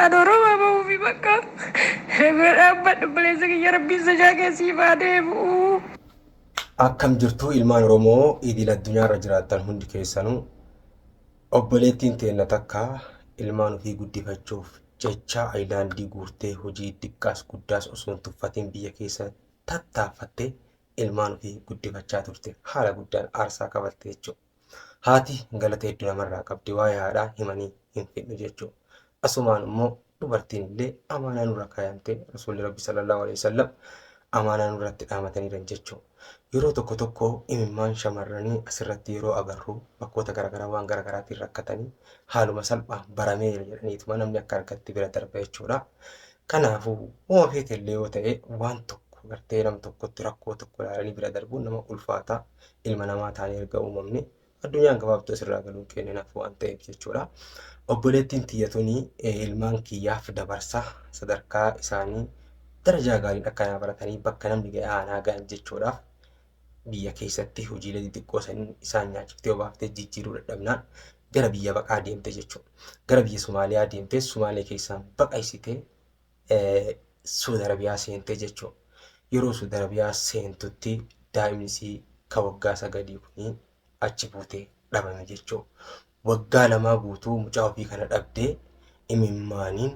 أنا روما ما في مكة أبد بليزك يا ربي سجاك سيفا ديبو. Akkam jirtuu ilmaan Oromoo idil addunyaarra jiraattan hundi keessanuu obboleettiin teenna takka ilmaan ofii guddifachuuf jecha aayilaandii guurtee hojii xiqqaas guddaas osoo hin tuffatiin biyya keessa tattaaffattee ilmaan ofii guddifachaa turte haala guddaan aarsaa kafalte jechuudha. Haati galata hedduu namarraa qabdi waa'ee haadhaa himanii hin fidhu jechuudha. Asumaan immoo dubartiin illee amaanaa nurra kaayamtee Rasuulli Rabbi sallallahu alaihi wasallam amaanaa nurratti dhaamataniiran jechuudha. Yeroo tokko imimmaan shamarranii asirratti yeroo agarru bakkoota garaagaraa waan garaagaraatiin rakkatanii haaluma salphaan barameera jedhaniituma namni akka argatti bira darba jechuudha. Kanaafuu uuma feetellee yoo ta'e waan tokko gartee nam tokkotti rakkoo tokko ilaalanii bira darbuun nama ulfaataa ilma namaa taanee erga uumamne addunyaan gabaabduu asirraa galuun keenya naaf waan ta'eef jechuudha. Obboleettiin xiyyatunii ilmaan kiyyaaf dabarsa sadarkaa isaanii darajaa gaariin akkanaa baratanii bakka namni ga'e aanaa ga'an jechuudhaaf biyya keessatti hojiilee xixiqqoo isaan nyaachiftee obaaftee jijjiiruu dadhabnaan gara biyya baqaa deemte jechuudha. Gara biyya Somaaliyaa deemtee Somaalee keessaan baqaysitee Suudi Arabiyaa seentee jechuudha. Yeroo Suudi Arabiyaa seentutti daa'imni isii kan waggaa 9 kunii achi buutee dhabame jechuudha. Waggaa 2 guutuu mucaa ofii kana dhabdee imimmaaniin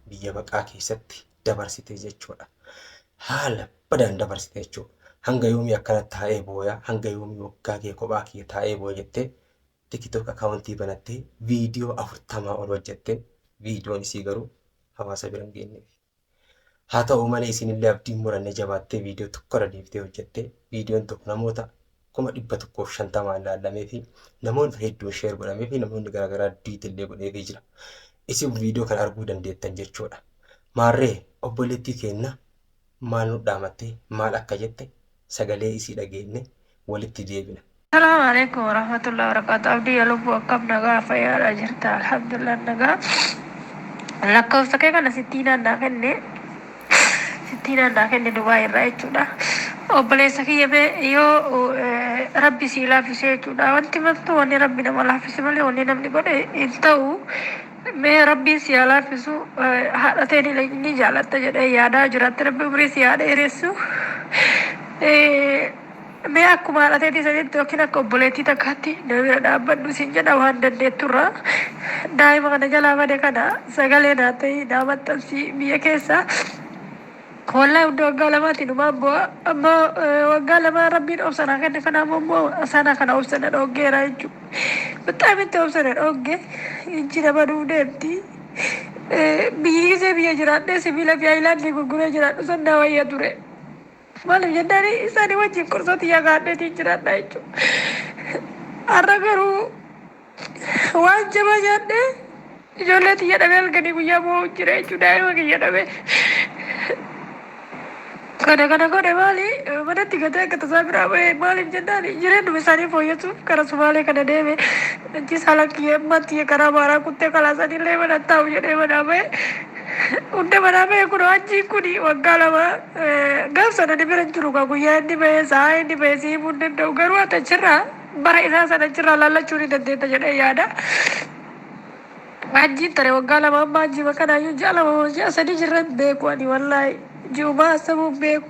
biyya baqaa keessatti dabarsite jechuudha. Haala badaan dabarsite jechuudha. Hanga yoomii akkana taa'ee booya hanga yoomii waggaa kee kophaa kee taa'ee booya jettee tiktok akaawuntii banattee viidiyoo 40 ol hojjettee viidiyoon isii garuu hawaasa bira hin geenyeef. Haa ta'u malee isinillee abdiin murannee jabaattee viidiyoo tokko irra deebiftee hojjettee viidiyoon tokko namoota 150 ilaallamee fi namoonni hedduun sheer godhamee fi namoonni garaagaraa diitillee godheefii jira. Isin viidiyoo kana arguu dandeettan jechuudha. Maarree obboleettii keenya maal nu dhaamattee maal akka jette sagalee isii dhageenye walitti deebina. السلام عليكم ورحمة الله وبركاته. أبدي يلوبو أكم نغا فيا جرتا الحمد لله نغا لكو سكي كان ستينا ناكن دبي رايتودا وبلي سكي يبي يو ربي سيلا في سيتودا وانت مستو وني ربي نما لا في سمالي وني نمني قد انتو मैं रब्बी सियाला फिसु हालत है नहीं लेकिन जालत है जरे यादा जुरात रब्बी उम्री सियादे रेसु मैं आपको मारा थे सदी तो कि ना कोबलेती तक खाती नवीर डाबर दुसिंजा डावान डंडे तुरा डाई मगन जला वादे कना सगले नाते ही दावत तंसी बिया कैसा खोला उनको वगैरह तीनों माँ अम्मा वगैरह रब्बी ऑप्शन आके देखना मम्मो असाना खाना ऑप्शन है ओके राइट बताए में तो ऑप्शन है ओके इंचिना बारू डेप्टी बिये से बिये जराते से बिला प्याइला निको गुरे जराते संदा वाया तुरे मालूम जन्नरी सारी वो चिक्कर सोती या गाने थी जराता है चु अर्रा करू वाज जमा जाते जो लेती है डबल कनी कुया वो चिरे चुड़ाए वो किया डबे kadang-kadang kau dewali mana tiga kata sabra we malim jendari jiran dua sari foya tu karena semale kada dewe nanti salah kia mati karena marah kutte kalau sani le mana tahu jadi mana we udah mana we aku aji kuni wagala ma gak sana di beran curu kagu ya di be sai di be si bunda tahu garu atau cerah bara isa sana cerah lala curi dan deta jadi ya ada aji tare wagala ma aji makan ayu jala ma jasa di jiran be kuani wallahi Juma sabu beku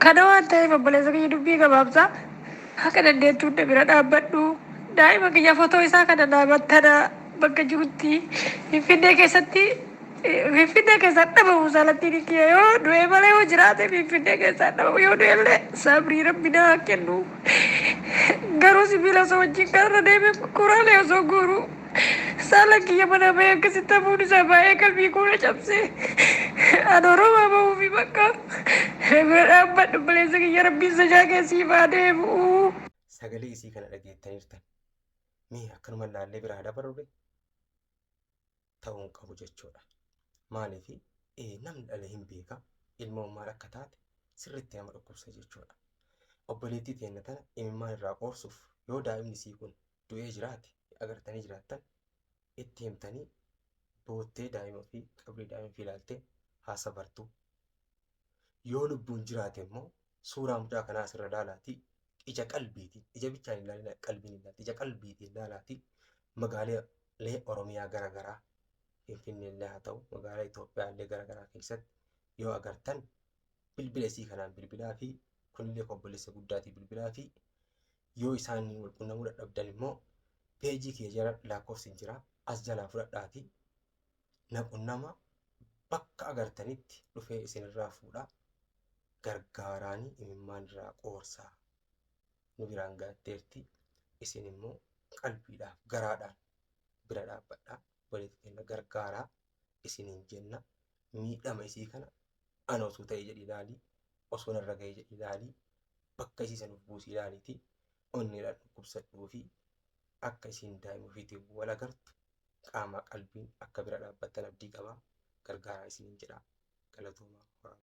kada wanta yi babbale saka yi dubbi ga babsa haka nan da ya tuta bira da baddu da yi maka ya foto isa kada na battana baka juti fifinde ke satti ba musalatti ni kiya yo doe bale wo jirate fifinde ke satta ba yo doelle sabri rabbina kennu garu sibila so wajji karra de be kurale so guru साला किया बना मैं किसी तबून से भाई कल भी कोने जब से अनोरो बाबा वो भी बक्का मेरा बट बले से यार रब्बी सजा कैसी बात है वो Sagalee isii kana dhageettaniirtan mee akkanuma laallee bira haadha barruure ta'uun qabu jechuudha. Maaliif namni dhala hin beeka ilma maal akka taate sirriitti nama dhukkubsa jechuudha. Obboleettii teenya tana imimmaan irraa qoorsuuf yoo daa'imni isii kun du'ee jiraate agartanii jiraattan itti himtanii boottee daa'ima fi qabrii daa'ima fi ilaaltee haa sabartuu. Yoo lubbuun jiraate immoo suuraa mucaa kanaa asirra ilaalaatii ija qalbiitiin ija bichaan ilaalina qalbiin ilaalti ija qalbiitiin ilaalaatii magaalee Oromiyaa garaagaraa Finfinnee haa ta'u magaalaa Itoophiyaa illee garaagaraa keessatti yoo agartan bilbila isii kanaan bilbilaa fi kunillee obboleessa guddaatii bilbilaa fi yoo isaan wal quunnamuu dadhabdan immoo peejii kee jala lakkoofsi jira as jalaa fudhadhaatii na quunnama bakka agartanitti dhufee isinirraa fuudha gargaaraanii imimmaan irraa qoorsaa nu biraan gaatteerti isin immoo qalbiidhaaf garaadhaan bira dhaabbadhaa walitti kenna gargaaraa isiniin jenna miidhama isii kana ana osoo ta'e jedhi ilaalii osoo narra ga'e jedhi ilaalii bakka isii sanuuf buusii ilaaliitii onneedhaan dhukkubsadhuu fi akka isiin daa'ima ofiitiin wal agartu qaama qalbiin akka bira dhaabbattan abdii qabaa gargaaraa isiniin jedhaa galatoomaa.